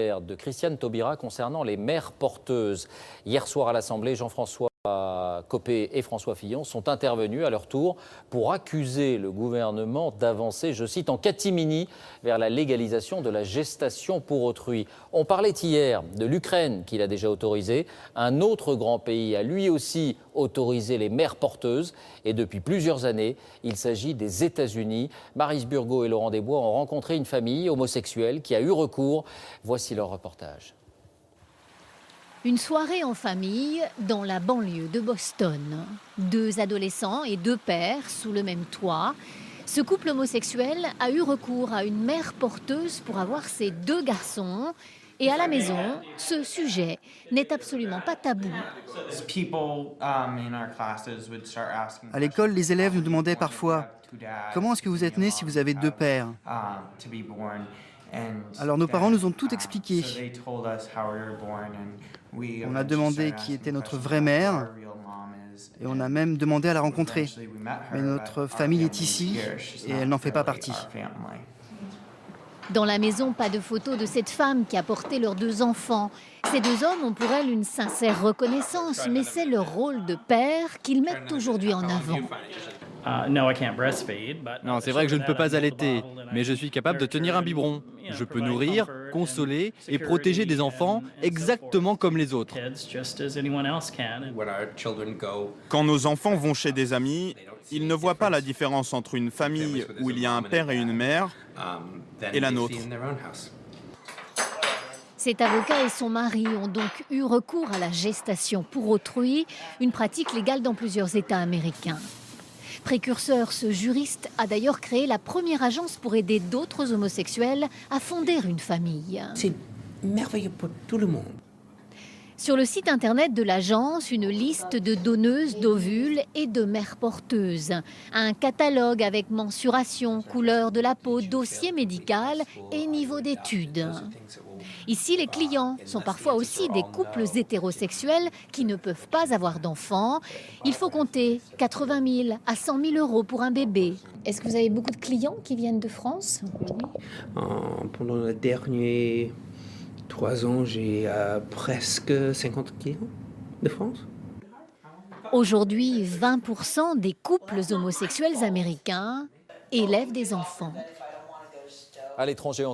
De Christiane Taubira concernant les mères porteuses. Hier soir à l'Assemblée, Jean-François Copé et François Fillon sont intervenus à leur tour pour accuser le gouvernement d'avancer, je cite, en catimini vers la légalisation de la gestation pour autrui. On parlait hier de l'Ukraine qui l'a déjà autorisé. Un autre grand pays a lui aussi autorisé les mères porteuses et depuis plusieurs années, il s'agit des États-Unis. Maryse Burgot et Laurent Desbois ont rencontré une famille homosexuelle qui a eu recours. Voici leur reportage. Une soirée en famille dans la banlieue de Boston. 2 adolescents et 2 pères sous le même toit. Ce couple homosexuel a eu recours à une mère porteuse pour avoir ses 2 garçons. Et à la maison, ce sujet n'est absolument pas tabou. À l'école, les élèves nous demandaient parfois « Comment est-ce que vous êtes né si vous avez 2 pères ?» Alors nos parents nous ont tout expliqué. On a demandé qui était notre vraie mère et on a même demandé à la rencontrer. Mais notre famille est ici et elle n'en fait pas partie. Dans la maison, pas de photo de cette femme qui a porté leurs 2 enfants. Ces 2 hommes ont pour elle une sincère reconnaissance, mais c'est leur rôle de père qu'ils mettent aujourd'hui en avant. Non, c'est vrai que je ne peux pas allaiter, mais je suis capable de tenir un biberon. Je peux nourrir, consoler et protéger des enfants exactement comme les autres. Quand nos enfants vont chez des amis, ils ne voient pas la différence entre une famille où il y a un père et une mère et la nôtre. Cet avocat et son mari ont donc eu recours à la gestation pour autrui, une pratique légale dans plusieurs États américains. Précurseur, ce juriste a d'ailleurs créé la première agence pour aider d'autres homosexuels à fonder une famille. C'est merveilleux pour tout le monde. Sur le site internet de l'agence, une liste de donneuses d'ovules et de mères porteuses. Un catalogue avec mensuration, couleur de la peau, dossier médical et niveau d'études. Ici, les clients sont parfois aussi des couples hétérosexuels qui ne peuvent pas avoir d'enfants. Il faut compter 80 000 à 100 000 euros pour un bébé. Est-ce que vous avez beaucoup de clients qui viennent de France? Pendant les derniers 3 ans, j'ai presque 50 clients de France. Aujourd'hui, 20% des couples homosexuels américains élèvent des enfants. À l'étranger,